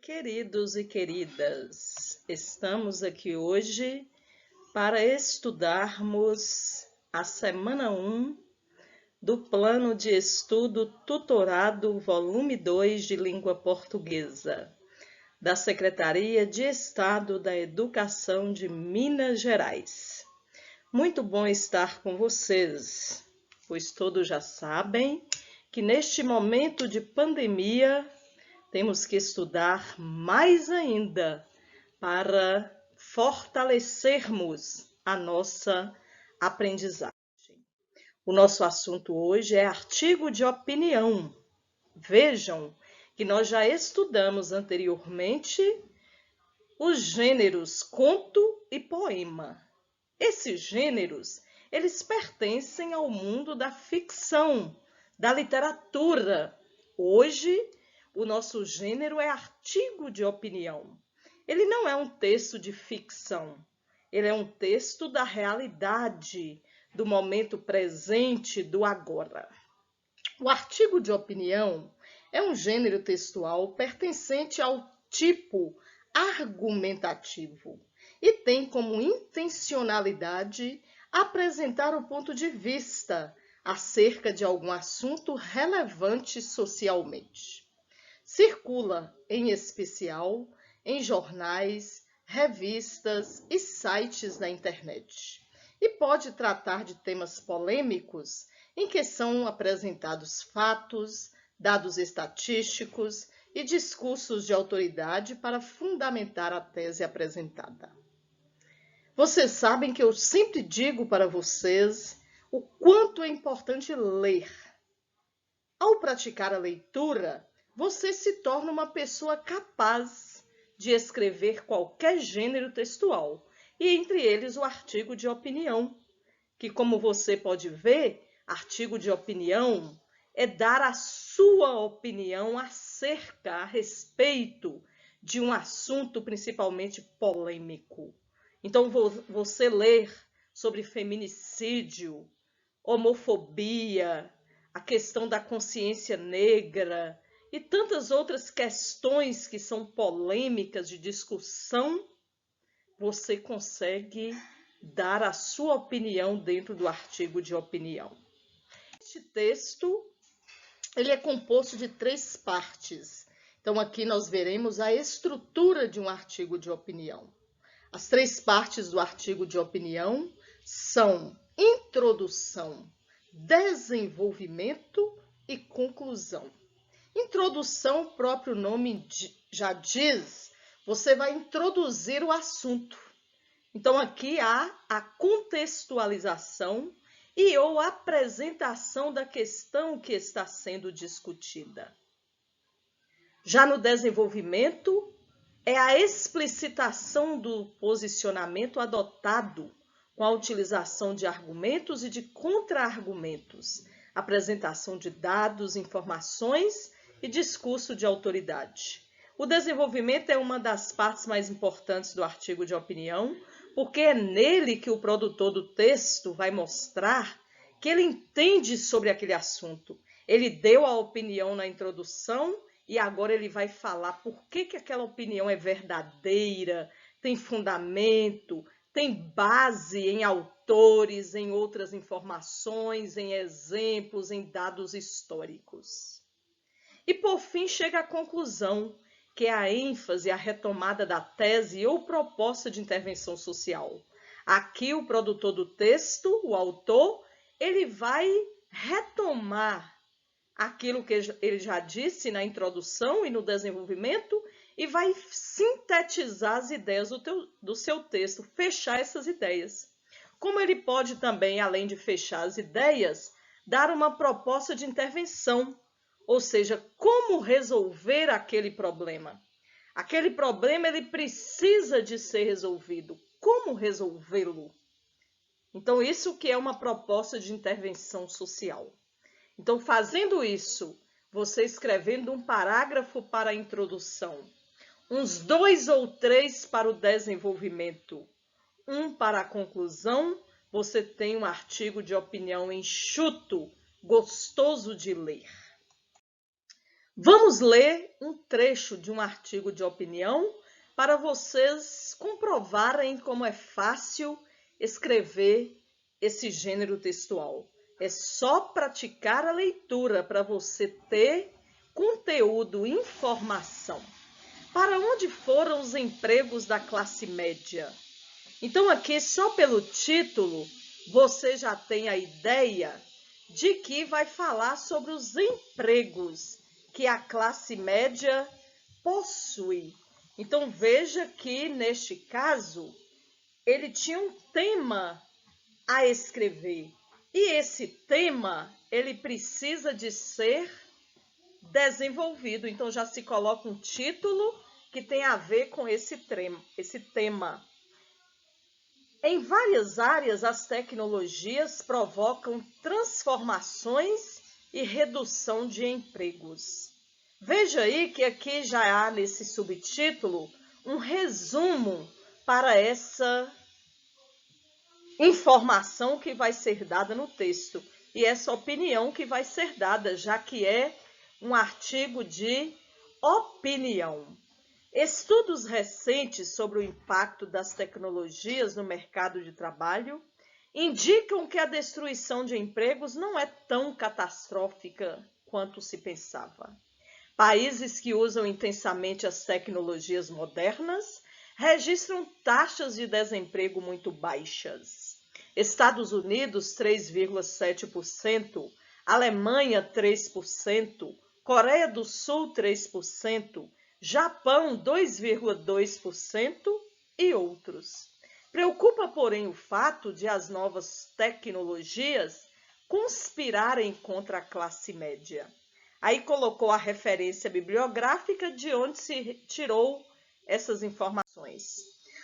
Queridos e queridas, estamos aqui hoje para estudarmos a semana 1 do Plano de Estudo Tutorado, volume 2 de Língua Portuguesa, da Secretaria de Estado da Educação de Minas Gerais. Muito bom estar com vocês, pois todos já sabem que neste momento de pandemia temos que estudar mais ainda para fortalecermos a nossa aprendizagem. O nosso assunto hoje é artigo de opinião. Vejam que nós já estudamos anteriormente os gêneros conto e poema. Esses gêneros, eles pertencem ao mundo da ficção, da literatura. Hoje, o nosso gênero é artigo de opinião. Ele não é um texto de ficção, ele é um texto da realidade, do momento presente, do agora. O artigo de opinião é um gênero textual pertencente ao tipo argumentativo e tem como intencionalidade apresentar o ponto de vista acerca de algum assunto relevante socialmente. Circula, em especial, em jornais, revistas e sites da internet, e pode tratar de temas polêmicos em que são apresentados fatos, dados estatísticos e discursos de autoridade para fundamentar a tese apresentada. Vocês sabem que eu sempre digo para vocês o quanto é importante ler. Ao praticar a leitura, você se torna uma pessoa capaz de escrever qualquer gênero textual, e entre eles o artigo de opinião, que, como você pode ver, artigo de opinião é dar a sua opinião acerca, a respeito de um assunto principalmente polêmico. Então, você ler sobre feminicídio, homofobia, a questão da consciência negra e tantas outras questões que são polêmicas de discussão, você consegue dar a sua opinião dentro do artigo de opinião. Este texto, ele é composto de 3 partes. Então, aqui nós veremos a estrutura de um artigo de opinião. As 3 partes do artigo de opinião são introdução, desenvolvimento e conclusão. Introdução, o próprio nome já diz, você vai introduzir o assunto. Então, aqui há a contextualização e ou apresentação da questão que está sendo discutida. Já no desenvolvimento, é a explicitação do posicionamento adotado com a utilização de argumentos e de contra-argumentos, apresentação de dados, informações e discurso de autoridade. O desenvolvimento é uma das partes mais importantes do artigo de opinião, porque é nele que o produtor do texto vai mostrar que ele entende sobre aquele assunto. Ele deu a opinião na introdução e agora ele vai falar por que aquela opinião é verdadeira, tem fundamento, tem base em autores, em outras informações, em exemplos, em dados históricos. E por fim chega a conclusão, que é a ênfase, a retomada da tese ou proposta de intervenção social. Aqui o produtor do texto, o autor, ele vai retomar aquilo que ele já disse na introdução e no desenvolvimento e vai sintetizar as ideias do seu texto, fechar essas ideias. Como ele pode também, além de fechar as ideias, dar uma proposta de intervenção, ou seja, como resolver aquele problema. Aquele problema ele precisa de ser resolvido. Como resolvê-lo? Então, isso que é uma proposta de intervenção social. Então, fazendo isso, você escrevendo um parágrafo para a introdução, uns 2 ou 3 para o desenvolvimento, um para a conclusão, você tem um artigo de opinião enxuto, gostoso de ler. Vamos ler um trecho de um artigo de opinião para vocês comprovarem como é fácil escrever esse gênero textual. É só praticar a leitura para você ter conteúdo, informação. Para onde foram os empregos da classe média? Então, aqui, só pelo título, você já tem a ideia de que vai falar sobre os empregos que a classe média possui. Então, veja que, neste caso, ele tinha um tema a escrever. E esse tema, ele precisa de ser desenvolvido. Então, já se coloca um título que tem a ver com esse tema. Em várias áreas, as tecnologias provocam transformações e redução de empregos. Veja aí que aqui já há nesse subtítulo um resumo para essa informação que vai ser dada no texto e essa opinião que vai ser dada, já que é um artigo de opinião. Estudos recentes sobre o impacto das tecnologias no mercado de trabalho indicam que a destruição de empregos não é tão catastrófica quanto se pensava. Países que usam intensamente as tecnologias modernas registram taxas de desemprego muito baixas. Estados Unidos, 3,7%, Alemanha, 3%, Coreia do Sul, 3%, Japão, 2,2% e outros. Preocupa, porém, o fato de as novas tecnologias conspirarem contra a classe média. Aí colocou a referência bibliográfica de onde se tirou essas informações.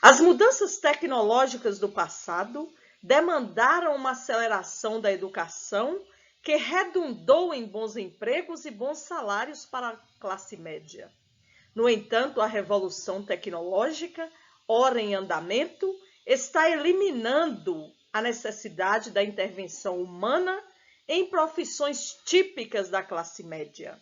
As mudanças tecnológicas do passado demandaram uma aceleração da educação que redundou em bons empregos e bons salários para a classe média. No entanto, a revolução tecnológica, ora em andamento, está eliminando a necessidade da intervenção humana em profissões típicas da classe média.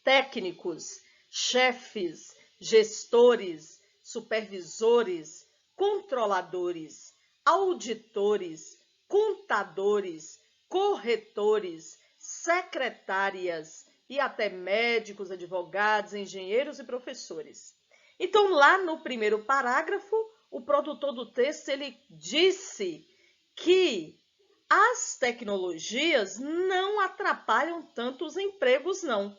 Técnicos, chefes, gestores, supervisores, controladores, auditores, contadores, corretores, secretárias e até médicos, advogados, engenheiros e professores. Então, lá no primeiro parágrafo, o produtor do texto ele disse que as tecnologias não atrapalham tanto os empregos, não.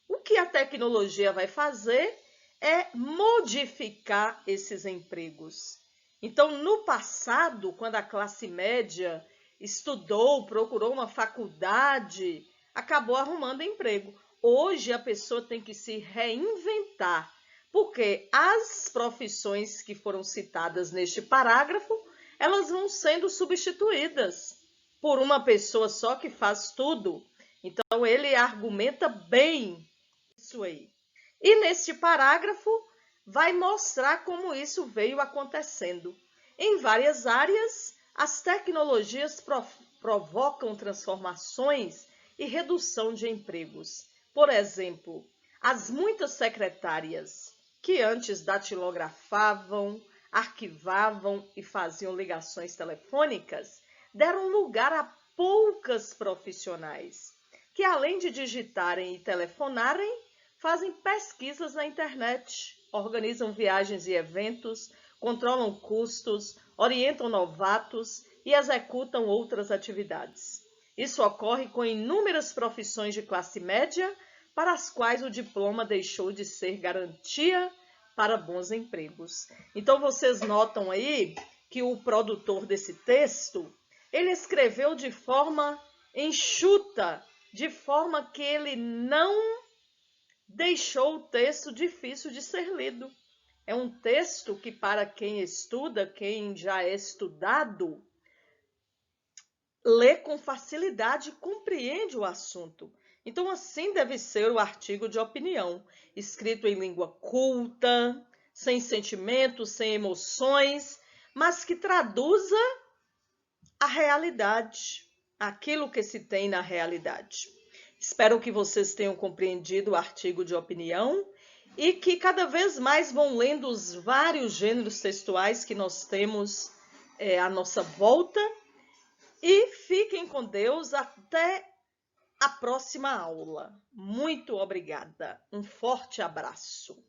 O que a tecnologia vai fazer é modificar esses empregos. Então, no passado, quando a classe média estudou, procurou uma faculdade, acabou arrumando emprego. Hoje, a pessoa tem que se reinventar, porque as profissões que foram citadas neste parágrafo, elas vão sendo substituídas por uma pessoa só que faz tudo. Então, ele argumenta bem isso aí. E neste parágrafo vai mostrar como isso veio acontecendo. Em várias áreas, as tecnologias provocam transformações e redução de empregos. Por exemplo, as muitas secretárias que antes datilografavam, arquivavam e faziam ligações telefônicas deram lugar a poucas profissionais que, além de digitarem e telefonarem, fazem pesquisas na internet, organizam viagens e eventos, controlam custos, orientam novatos e executam outras atividades. Isso ocorre com inúmeras profissões de classe média para as quais o diploma deixou de ser garantia para bons empregos. Então, vocês notam aí que o produtor desse texto, ele escreveu de forma enxuta, de forma que ele não deixou o texto difícil de ser lido. É um texto que, para quem estuda, quem já é estudado, lê com facilidade e compreende o assunto. Então, assim deve ser o artigo de opinião, escrito em língua culta, sem sentimentos, sem emoções, mas que traduza a realidade, aquilo que se tem na realidade. Espero que vocês tenham compreendido o artigo de opinião e que cada vez mais vão lendo os vários gêneros textuais que nós temos à nossa volta. E fiquem com Deus até a próxima aula. Muito obrigada. Um forte abraço.